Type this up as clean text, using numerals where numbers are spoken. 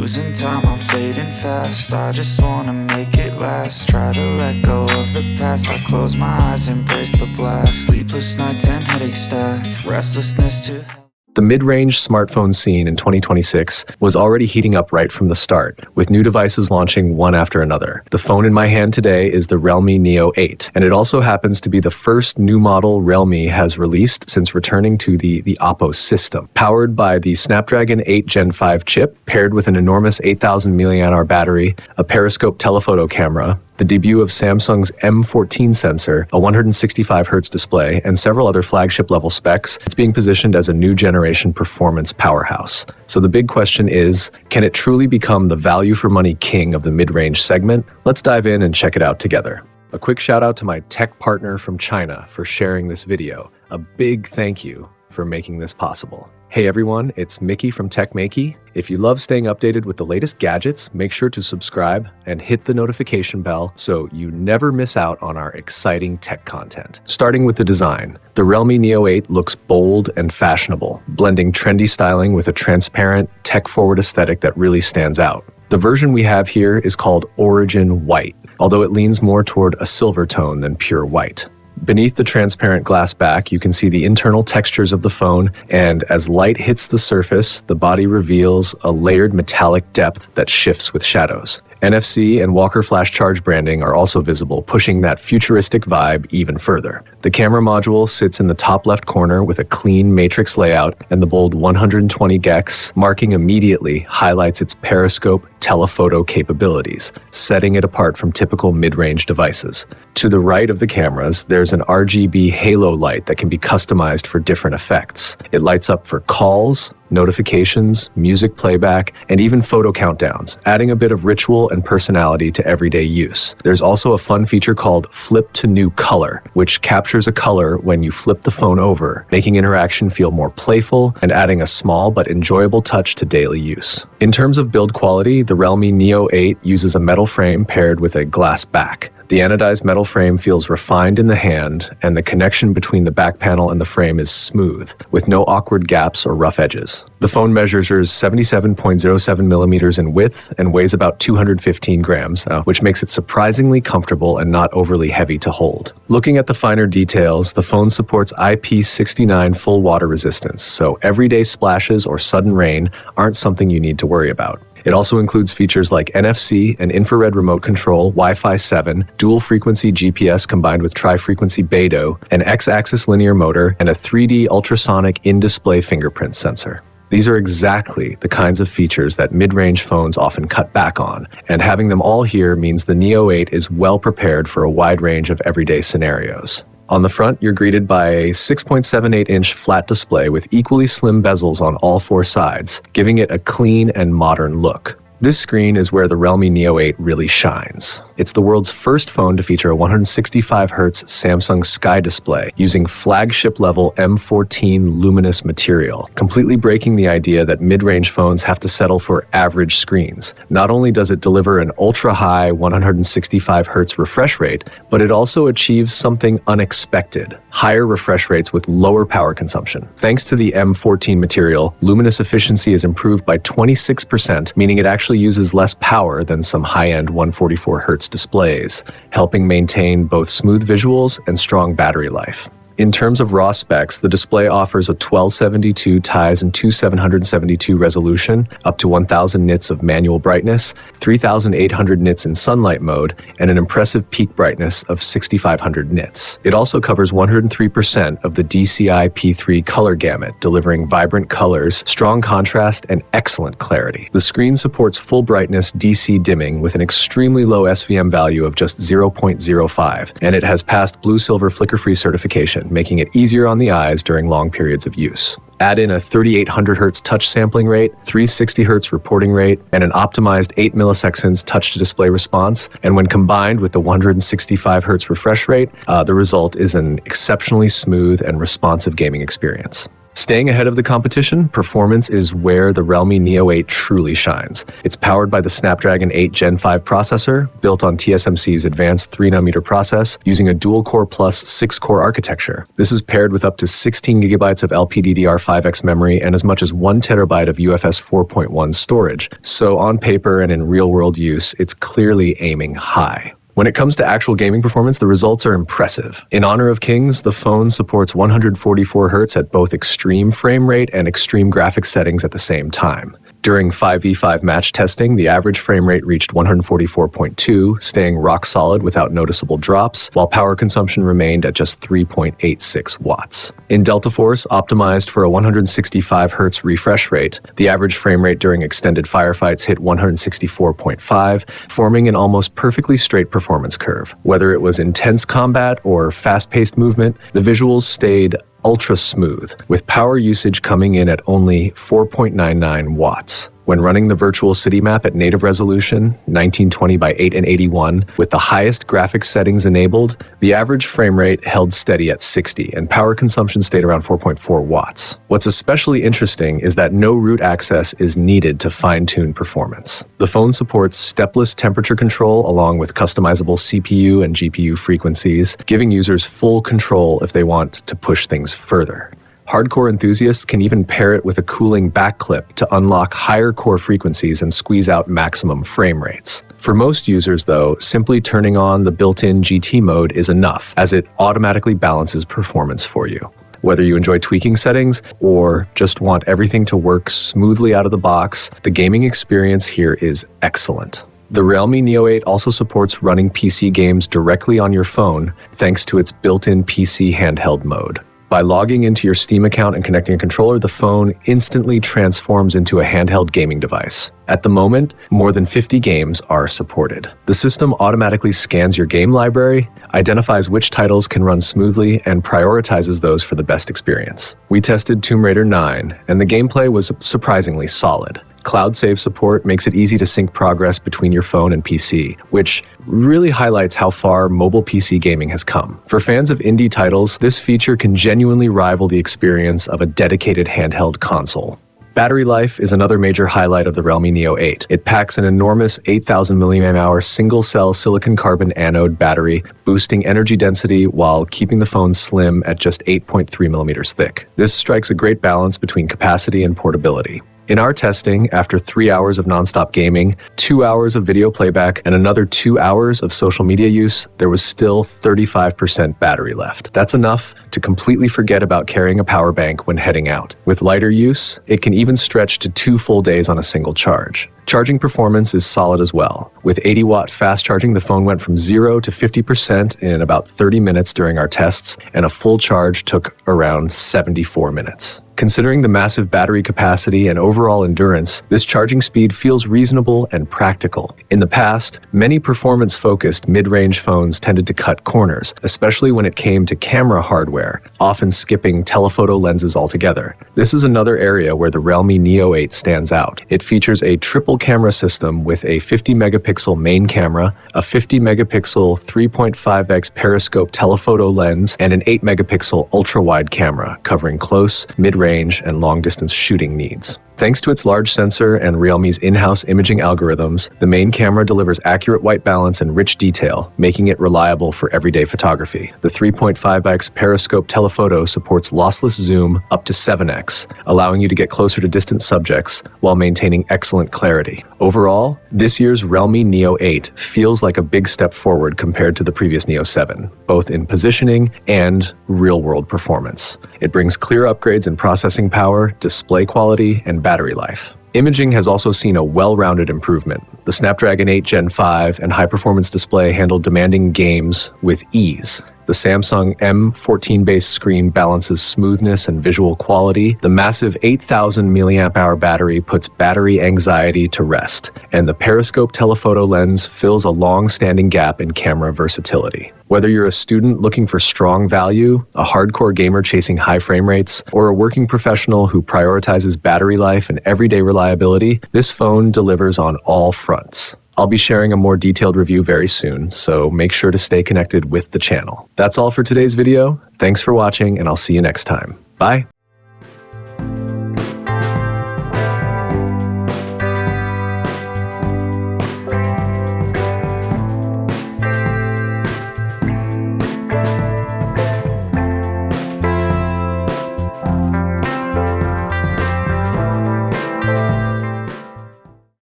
Losing time, I'm fading fast. I just wanna make it last. Try to let go of the past. I close my eyes, embrace the blast. Sleepless nights and headache stack. Restlessness to The mid-range smartphone scene in 2026 was already heating up right from the start, with new devices launching one after another. The phone in my hand today is the Realme Neo 8, and it also happens to be the first new model Realme has released since returning to the Oppo system. Powered by the Snapdragon 8 Gen 5 chip, paired with an enormous 8,000 mAh battery, a periscope telephoto camera, the debut of Samsung's M14 sensor, a 165Hz display, and several other flagship-level specs, it's being positioned as a new generation performance powerhouse. So the big question is, can it truly become the value-for-money king of the mid-range segment? Let's dive in and check it out together. A quick shout out to my tech partner from China for sharing this video. A big thank you for making this possible. Hey everyone, it's Maiky from techmaiky. If you love staying updated with the latest gadgets, make sure to subscribe and hit the notification bell so you never miss out on our exciting tech content. Starting with the design, the Realme Neo 8 looks bold and fashionable, blending trendy styling with a transparent, tech-forward aesthetic that really stands out. The version we have here is called Origin White, although it leans more toward a silver tone than pure white. Beneath the transparent glass back, you can see the internal textures of the phone, and as light hits the surface, the body reveals a layered metallic depth that shifts with shadows. NFC and Walker Flash Charge branding are also visible, pushing that futuristic vibe even further. The camera module sits in the top left corner with a clean matrix layout, and the bold 120 gex marking immediately highlights its periscope telephoto capabilities, setting it apart from typical mid-range devices. To the right of the cameras, there's an RGB halo light that can be customized for different effects. It lights up for calls, notifications, music playback, and even photo countdowns, adding a bit of ritual and personality to everyday use. There's also a fun feature called Flip to New Color, which captures a color when you flip the phone over, making interaction feel more playful and adding a small but enjoyable touch to daily use. In terms of build quality, the Realme Neo 8 uses a metal frame paired with a glass back. The anodized metal frame feels refined in the hand, and the connection between the back panel and the frame is smooth, with no awkward gaps or rough edges. The phone measures 77.07 millimeters in width and weighs about 215 grams, which makes it surprisingly comfortable and not overly heavy to hold. Looking at the finer details, the phone supports IP69 full water resistance, so everyday splashes or sudden rain aren't something you need to worry about. It also includes features like NFC, an infrared remote control, Wi-Fi 7, dual-frequency GPS combined with tri-frequency Beidou, an X-axis linear motor, and a 3D ultrasonic in-display fingerprint sensor. These are exactly the kinds of features that mid-range phones often cut back on, and having them all here means the Neo 8 is well prepared for a wide range of everyday scenarios. On the front, you're greeted by a 6.78-inch flat display with equally slim bezels on all four sides, giving it a clean and modern look. This screen is where the Realme Neo 8 really shines. It's the world's first phone to feature a 165Hz Samsung Sky display using flagship-level M14 luminous material, completely breaking the idea that mid-range phones have to settle for average screens. Not only does it deliver an ultra-high 165Hz refresh rate, but it also achieves something unexpected: higher refresh rates with lower power consumption. Thanks to the M14 material, luminous efficiency is improved by 26%, meaning it actually uses less power than some high-end 144Hz displays, helping maintain both smooth visuals and strong battery life. In terms of raw specs, the display offers a 1272 x and 2772 resolution, up to 1000 nits of manual brightness, 3800 nits in sunlight mode, and an impressive peak brightness of 6500 nits. It also covers 103% of the DCI P3 color gamut, delivering vibrant colors, strong contrast, and excellent clarity. The screen supports full brightness DC dimming with an extremely low SVM value of just 0.05, and it has passed blue-silver flicker-free certification, making it easier on the eyes during long periods of use. Add in a 3800Hz touch sampling rate, 360Hz reporting rate, and an optimized 8 milliseconds touch-to-display response, and when combined with the 165Hz refresh rate, the result is an exceptionally smooth and responsive gaming experience. Staying ahead of the competition, performance is where the Realme Neo 8 truly shines. It's powered by the Snapdragon 8 Gen 5 processor, built on TSMC's advanced 3nm process, using a dual-core plus 6-core architecture. This is paired with up to 16 GB of LPDDR5X memory and as much as 1 TB of UFS 4.1 storage. So on paper and in real-world use, it's clearly aiming high. When it comes to actual gaming performance, the results are impressive. In honor of kings, the phone supports 144 Hz at both extreme frame rate and extreme graphics settings at the same time. During 5v5 match testing, the average frame rate reached 144.2, staying rock solid without noticeable drops, while power consumption remained at just 3.86 watts. In Delta Force, optimized for a 165 Hz refresh rate, the average frame rate during extended firefights hit 164.5, forming an almost perfectly straight performance curve. Whether it was intense combat or fast-paced movement, the visuals stayed ultra smooth, with power usage coming in at only 4.99 watts. When running the virtual city map at native resolution, 1920 by 880, with the highest graphics settings enabled, the average frame rate held steady at 60 and power consumption stayed around 4.4 watts. What's especially interesting is that no root access is needed to fine-tune performance. The phone supports stepless temperature control along with customizable CPU and GPU frequencies, giving users full control if they want to push things further. Hardcore enthusiasts can even pair it with a cooling back clip to unlock higher core frequencies and squeeze out maximum frame rates. For most users, though, simply turning on the built-in GT mode is enough, as it automatically balances performance for you. Whether you enjoy tweaking settings or just want everything to work smoothly out of the box, the gaming experience here is excellent. The Realme Neo 8 also supports running PC games directly on your phone, thanks to its built-in PC handheld mode. By logging into your Steam account and connecting a controller, the phone instantly transforms into a handheld gaming device. At the moment, more than 50 games are supported. The system automatically scans your game library, identifies which titles can run smoothly, and prioritizes those for the best experience. We tested Tomb Raider 9, and the gameplay was surprisingly solid. Cloud save support makes it easy to sync progress between your phone and PC, which really highlights how far mobile PC gaming has come. For fans of indie titles, this feature can genuinely rival the experience of a dedicated handheld console. Battery life is another major highlight of the Realme Neo 8. It packs an enormous 8,000 mAh single-cell silicon carbon anode battery, boosting energy density while keeping the phone slim at just 8.3 millimeters thick. This strikes a great balance between capacity and portability. In our testing, after 3 hours of nonstop gaming, 2 hours of video playback, and another 2 hours of social media use, there was still 35% battery left. That's enough to completely forget about carrying a power bank when heading out. With lighter use, it can even stretch to 2 full days on a single charge. Charging performance is solid as well. With 80-watt fast charging, the phone went from 0 to 50% in about 30 minutes during our tests, and a full charge took around 74 minutes. Considering the massive battery capacity and overall endurance, this charging speed feels reasonable and practical. In the past, many performance-focused mid-range phones tended to cut corners, especially when it came to camera hardware, often skipping telephoto lenses altogether. This is another area where the Realme Neo 8 stands out. It features a triple camera system with a 50-megapixel main camera, a 50-megapixel 3.5x periscope telephoto lens, and an 8-megapixel ultra-wide camera covering close, mid-range, and long-distance shooting needs. Thanks to its large sensor and Realme's in-house imaging algorithms, the main camera delivers accurate white balance and rich detail, making it reliable for everyday photography. The 3.5x periscope telephoto supports lossless zoom up to 7x, allowing you to get closer to distant subjects while maintaining excellent clarity. Overall, this year's Realme Neo 8 feels like a big step forward compared to the previous Neo 7, both in positioning and real-world performance. It brings clear upgrades in processing power, display quality, and battery life. Imaging has also seen a well-rounded improvement. The Snapdragon 8 Gen 5 and high-performance display handle demanding games with ease. The Samsung M14-based screen balances smoothness and visual quality. The massive 8,000 mAh battery puts battery anxiety to rest. And the periscope telephoto lens fills a long-standing gap in camera versatility. Whether you're a student looking for strong value, a hardcore gamer chasing high frame rates, or a working professional who prioritizes battery life and everyday reliability, this phone delivers on all fronts. I'll be sharing a more detailed review very soon, so make sure to stay connected with the channel. That's all for today's video. Thanks for watching, and I'll see you next time. Bye!